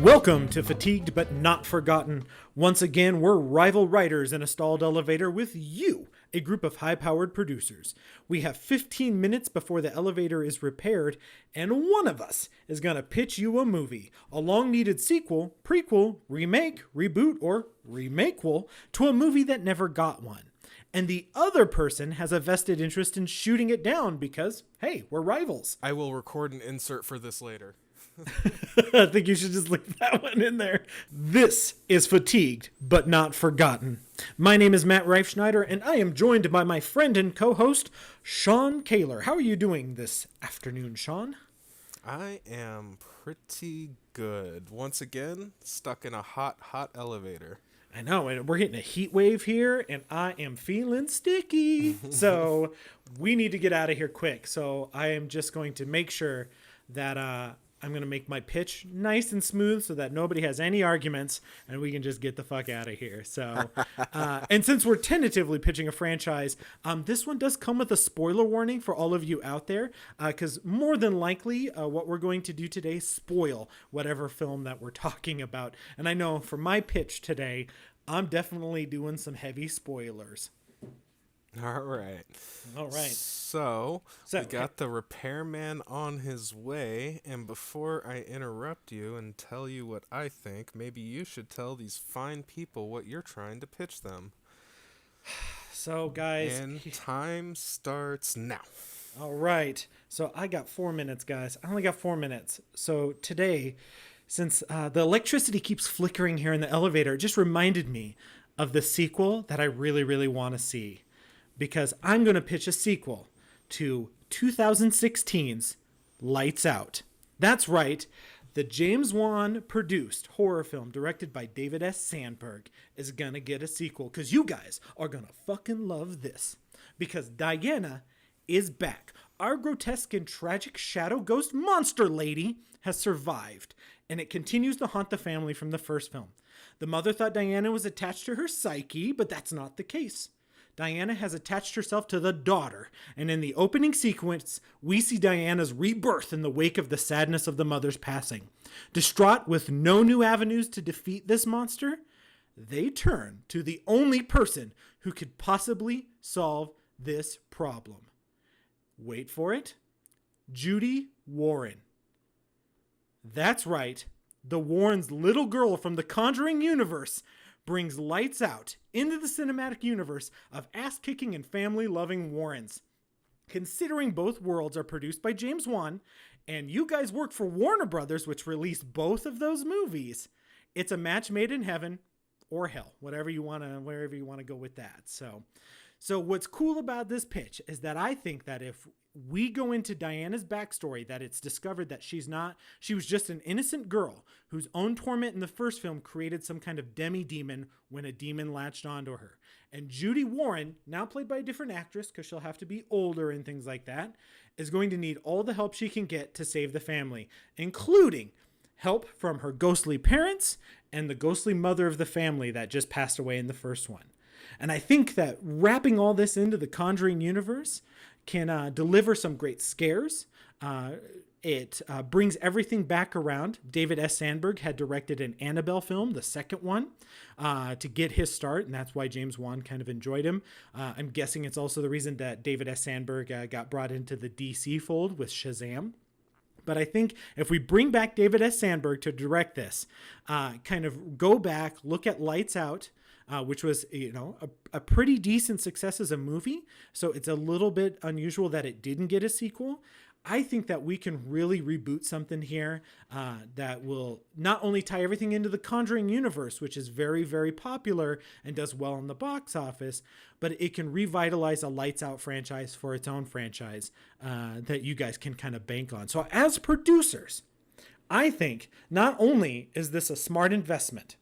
Welcome to Fatigued But Not Forgotten. Once again, we're rival writers in a stalled elevator with you, a group of high-powered producers. We have 15 minutes before the elevator is repaired, and one of us is going to pitch you a movie, a long-needed sequel, prequel, remake, reboot, or remakequel to a movie that never got one. And the other person has a vested interest in shooting it down because, hey, we're rivals. I will record an insert for this later. I think you should just leave that one in there. This is Fatigued But Not Forgotten. My name is Matt Reifschneider, and I am joined by my friend and co-host, Sean Caylor. How are you doing this afternoon, Sean? I am pretty good. Once again, stuck in a hot elevator. I know, and we're getting a heat wave here, and I am feeling sticky. So we need to get out of here quick. So I am just going to make sure that I'm going to make my pitch nice and smooth so that nobody has any arguments and we can just get the fuck out of here. So, and since we're tentatively pitching a franchise, this one does come with a spoiler warning for all of you out there, because more than likely what we're going to do today spoil whatever film that we're talking about. And I know for my pitch today, I'm definitely doing some heavy spoilers. All right. So we got the repairman on his way, and before I interrupt you and tell you what I think, maybe you should tell these fine people what you're trying to pitch them. So, guys... And time starts now. All right. So I got 4 minutes, guys. I only got 4 minutes. So today, since the electricity keeps flickering here in the elevator, it just reminded me of the sequel that I really, really want to see. Because I'm going to pitch a sequel to 2016's Lights Out. That's right. The James Wan produced horror film directed by David S. Sandberg is going to get a sequel because you guys are going to fucking love this. Because Diana is back. Our grotesque and tragic shadow ghost monster lady has survived, and it continues to haunt the family from the first film. The mother thought Diana was attached to her psyche, but that's not the case. Diana has attached herself to the daughter, and in the opening sequence, we see Diana's rebirth in the wake of the sadness of the mother's passing. Distraught with no new avenues to defeat this monster, they turn to the only person who could possibly solve this problem. Wait for it, Judy Warren. That's right, the Warrens' little girl from the Conjuring universe brings Lights Out into the cinematic universe of ass-kicking and family-loving Warrens. Considering both worlds are produced by James Wan, and you guys work for Warner Brothers, which released both of those movies, it's a match made in heaven or hell, wherever you want to go with that. So what's cool about this pitch is that I think that if we go into Diana's backstory, that it's discovered that she was just an innocent girl whose own torment in the first film created some kind of demi-demon when a demon latched onto her. And Judy Warren, now played by a different actress because she'll have to be older and things like that, is going to need all the help she can get to save the family, including help from her ghostly parents and the ghostly mother of the family that just passed away in the first one. And I think that wrapping all this into the Conjuring universe can deliver some great scares. It brings everything back around. David S. Sandberg had directed an Annabelle film, the second one, to get his start, and that's why James Wan kind of enjoyed him. I'm guessing it's also the reason that David S. Sandberg got brought into the DC fold with Shazam. But I think if we bring back David S. Sandberg to direct this, kind of go back, look at Lights Out, which was, a pretty decent success as a movie. So it's a little bit unusual that it didn't get a sequel. I think that we can really reboot something here that will not only tie everything into the Conjuring universe, which is very, very popular and does well in the box office, but it can revitalize a Lights Out franchise for its own franchise that you guys can kind of bank on. So as producers, I think not only is this a smart investment,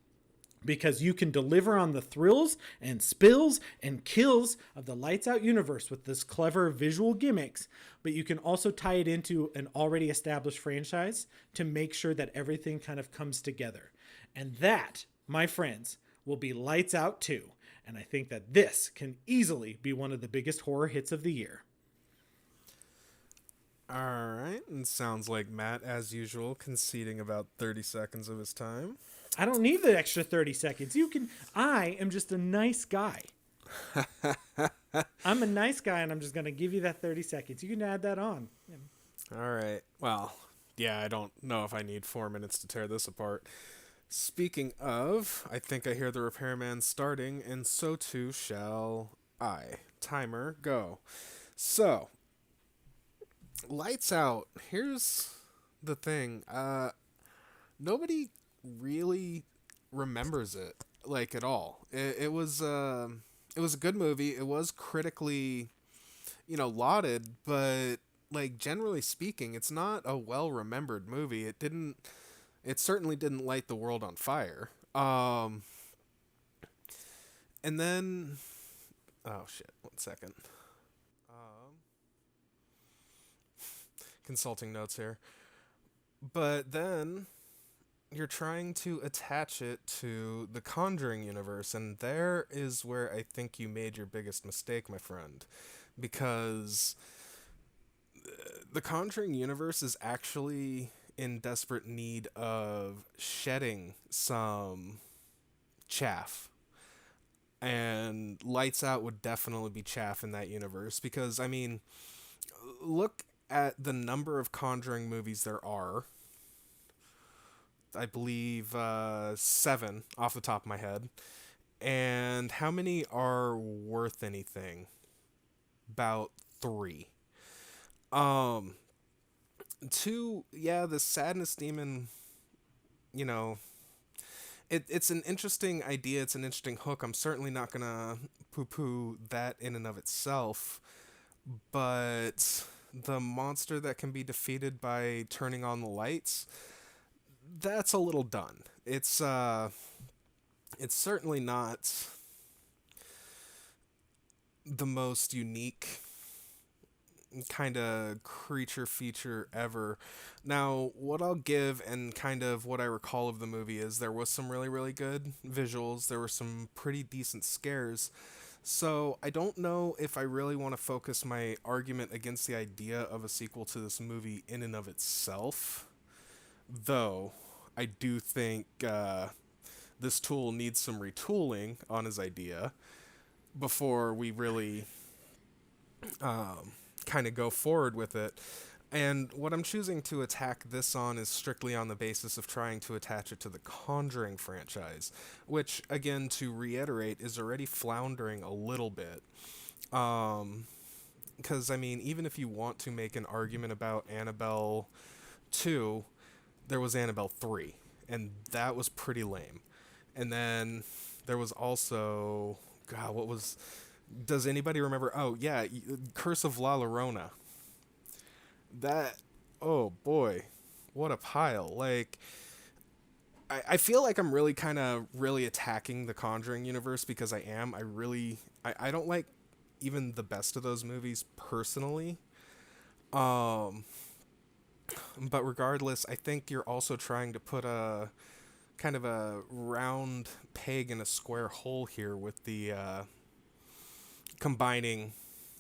because you can deliver on the thrills and spills and kills of the Lights Out universe with this clever visual gimmicks, but you can also tie it into an already established franchise to make sure that everything kind of comes together. And that, my friends, will be Lights Out 2. And I think that this can easily be one of the biggest horror hits of the year. All right, and sounds like Matt, as usual, conceding about 30 seconds of his time. I don't need the extra 30 seconds. I am just a nice guy. I'm a nice guy, and I'm just going to give you that 30 seconds. You can add that on. All right. Well, yeah, I don't know if I need 4 minutes to tear this apart. Speaking of, I think I hear the repairman starting, and so too shall I. Timer, go. So, Lights Out. Here's the thing. Nobody really remembers it, like, at all. It was a good movie. It was critically, lauded, but, like, generally speaking, it's not a well-remembered movie. It certainly didn't light the world on fire. And then, oh shit, 1 second. Consulting notes here. But then you're trying to attach it to the Conjuring universe, and there is where I think you made your biggest mistake, my friend, because the Conjuring universe is actually in desperate need of shedding some chaff. And Lights Out would definitely be chaff in that universe because, I mean, look at the number of Conjuring movies there are. I believe 7 off the top of my head. And how many are worth anything? About 3. 2, yeah, the Sadness Demon, it's an interesting idea. It's an interesting hook. I'm certainly not going to poo-poo that in and of itself. But the monster that can be defeated by turning on the lights, that's a little done. It's certainly not the most unique kind of creature feature ever. Now, what I'll give and kind of what I recall of the movie is there was some really, really good visuals. There were some pretty decent scares. So I don't know if I really want to focus my argument against the idea of a sequel to this movie in and of itself. Though, I do think this tool needs some retooling on his idea before we really kind of go forward with it. And what I'm choosing to attack this on is strictly on the basis of trying to attach it to the Conjuring franchise, which, again, to reiterate, is already floundering a little bit. Because, I mean, even if you want to make an argument about Annabelle 2, there was Annabelle 3, and that was pretty lame. And then there was also, God, what was... Does anybody remember? Oh, yeah, Curse of La Llorona. That, oh boy, what a pile. Like, I feel like I'm really kind of really attacking the Conjuring universe because I am. I don't like even the best of those movies personally. But regardless, I think you're also trying to put a kind of a round peg in a square hole here with the combining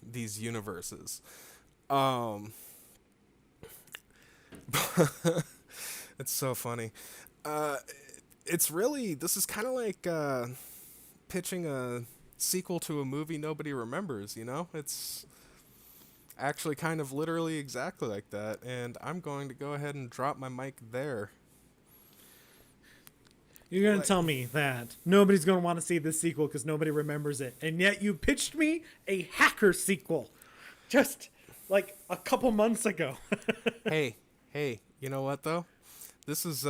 these universes. It's so funny. This is kind of like pitching a sequel to a movie nobody remembers, It's actually kind of literally exactly like that, and I'm going to go ahead and drop my mic there. You're going to tell me that nobody's going to want to see this sequel because nobody remembers it, and yet you pitched me a Hacker sequel just like a couple months ago. Hey, you know what, though? This is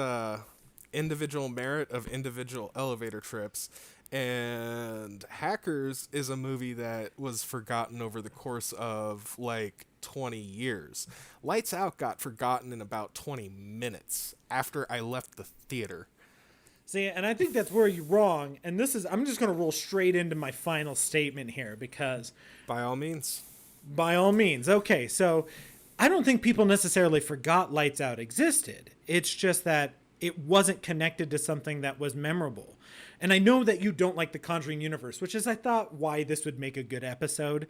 individual merit of individual elevator trips, and Hackers is a movie that was forgotten over the course of, 20 years. Lights Out got forgotten in about 20 minutes after I left the theater. See, and I think that's where you're wrong, and I'm just going to roll straight into my final statement here because... By all means. Okay, so... I don't think people necessarily forgot Lights Out existed. It's just that it wasn't connected to something that was memorable. And I know that you don't like the Conjuring universe, which is, I thought, why this would make a good episode,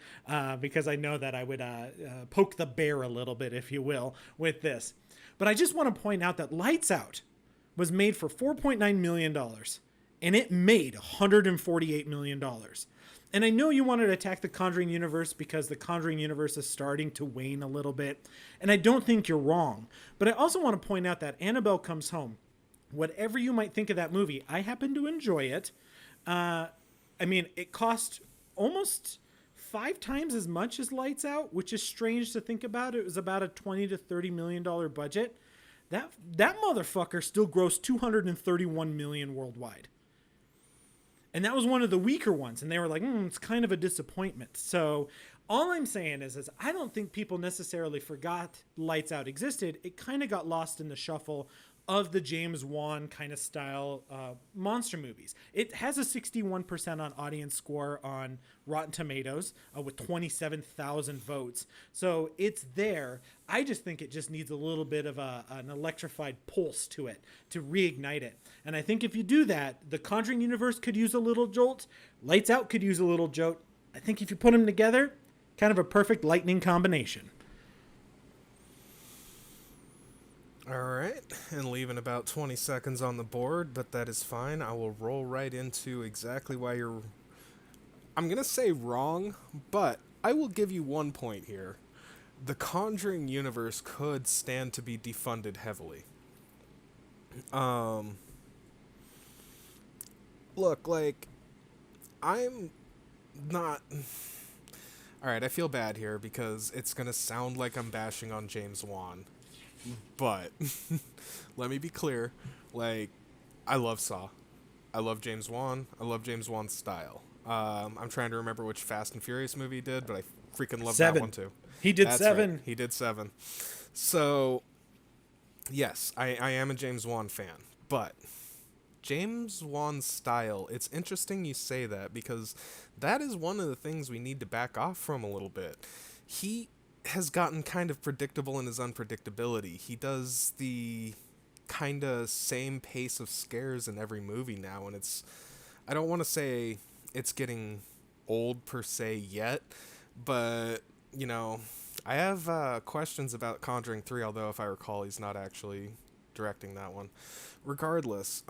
because I know that I would poke the bear a little bit, if you will, with this. But I just want to point out that Lights Out was made for $4.9 million, and it made $148 million. And I know you wanted to attack the Conjuring universe because the Conjuring universe is starting to wane a little bit. And I don't think you're wrong. But I also want to point out that Annabelle Comes Home, whatever you might think of that movie, I happen to enjoy it. I mean, it cost almost 5 times as much as Lights Out, which is strange to think about. It was about a $20 to $30 million budget. That motherfucker still grossed $231 million worldwide. And that was one of the weaker ones. And they were like, it's kind of a disappointment. So all I'm saying is I don't think people necessarily forgot Lights Out existed. It kind of got lost in the shuffle of the James Wan kind of style monster movies. It has a 61% on audience score on Rotten Tomatoes with 27,000 votes. So it's there. I just think it just needs a little bit of an electrified pulse to it to reignite it. And I think if you do that, the Conjuring universe could use a little jolt. Lights Out could use a little jolt. I think if you put them together, kind of a perfect lightning combination. All right, and leaving about 20 seconds on the board, but that is fine. I will roll right into exactly why you're, I'm going to say wrong, but I will give you 1 point here. The Conjuring universe could stand to be defunded heavily. Look, like, I'm not... Alright, I feel bad here because it's going to sound like I'm bashing on James Wan. But let me be clear, like, I love Saw. I love James Wan. I love James Wan's style. I'm trying to remember which Fast and Furious movie he did, but I freaking love that one too. He did That's 7. Right. He did 7. So, yes, I am a James Wan fan, but James Wan's style, it's interesting you say that because that is one of the things we need to back off from a little bit. He has gotten kind of predictable in his unpredictability. He does the kind of same pace of scares in every movie now, and it's, I don't want to say it's getting old per se yet, but, you know, I have questions about Conjuring 3, although if I recall, he's not actually directing that one. Regardless,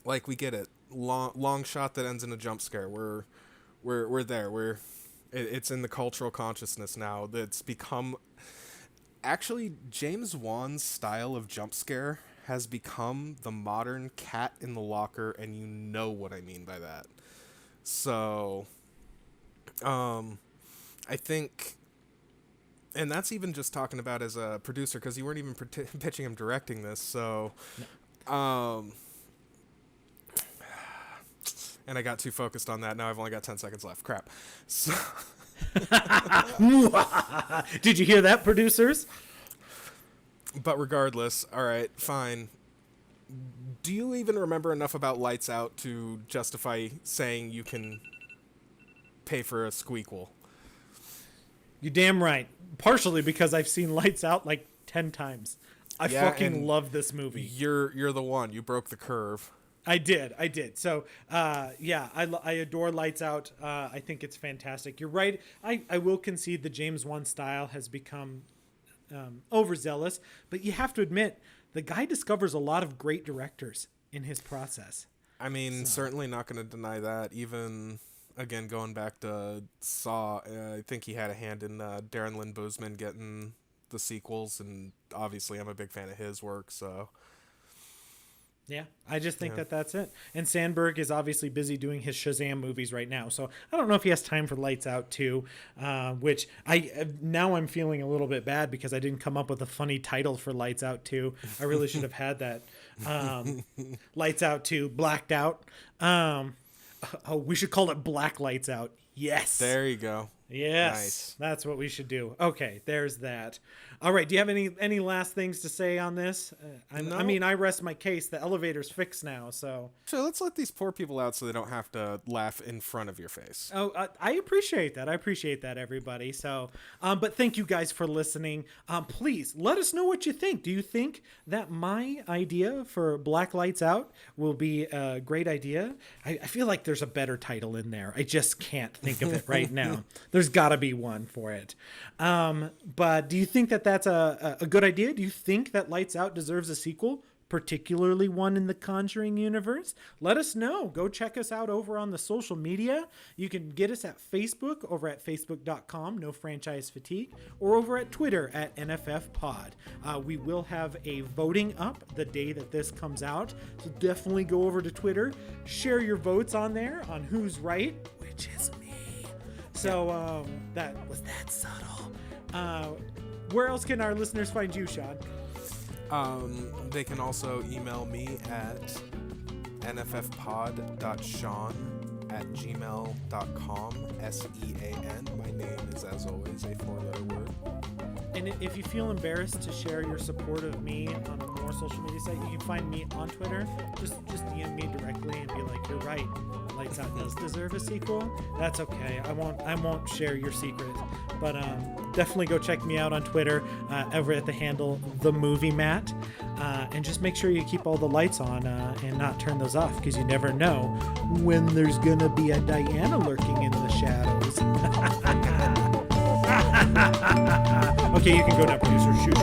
like, we get it. Long shot that ends in a jump scare. We're there. It's in the cultural consciousness now. That's become... Actually, James Wan's style of jump scare has become the modern cat in the locker, and you know what I mean by that. So, I think... And that's even just talking about as a producer, because you weren't even pitching him directing this, so... No. And I got too focused on that. Now I've only got 10 seconds left. Crap. So Did you hear that, producers? But regardless, all right, fine. Do you even remember enough about Lights Out to justify saying you can pay for a squeakquel? You're damn right. Partially because I've seen Lights Out like 10 times. I fucking love this movie. You're the one. You broke the curve. I did. So, I adore Lights Out. I think it's fantastic. You're right. I will concede the James Wan style has become overzealous, but you have to admit, the guy discovers a lot of great directors in his process. I mean, certainly not going to deny that. Even, again, going back to Saw, I think he had a hand in Darren Lynn Bousman getting the sequels, and obviously I'm a big fan of his work, so... Yeah, I just think that's it. And Sandberg is obviously busy doing his Shazam movies right now, so I don't know if he has time for Lights Out 2, which I'm feeling a little bit bad because I didn't come up with a funny title for Lights Out 2. I really should have had that. Lights Out 2, Blacked Out. We should call it Black Lights Out. Yes. There you go. Yes, nice. That's what we should do. Okay, there's that. All right, do you have any last things to say on this? No. I mean, I rest my case. The elevator's fixed now, so. So let's let these poor people out so they don't have to laugh in front of your face. Oh, I appreciate that. I appreciate that, everybody. So, but thank you guys for listening. Please let us know what you think. Do you think that my idea for Black Lights Out will be a great idea? I feel like there's a better title in there. I just can't think of it right now. There's got to be one for it. But do you think that that's a good idea? Do you think that Lights Out deserves a sequel, particularly one in the Conjuring universe? Let us know. Go check us out over on the social media. You can get us at Facebook over at facebook.com, No Franchise Fatigue, or over at Twitter at nffpod. We will have a voting up the day that this comes out. So definitely go over to Twitter, share your votes on there on who's right, which is me. So that was that subtle. Where else can our listeners find you, Sean? They can also email me at nffpod.sean @gmail.com. SEAN. My name is, as always, a 4-letter word. And if you feel embarrassed to share your support of me on a more social media site, you can find me on Twitter. Just DM me directly and be like, "You're right. Lights Out does deserve a sequel." That's okay. I won't share your secret. But definitely go check me out on Twitter over at the handle The Movie Mat, and just make sure you keep all the lights on and not turn those off, because you never know when there's gonna be a Diana lurking in the shadows. Okay, you can go now, producer. Shoot.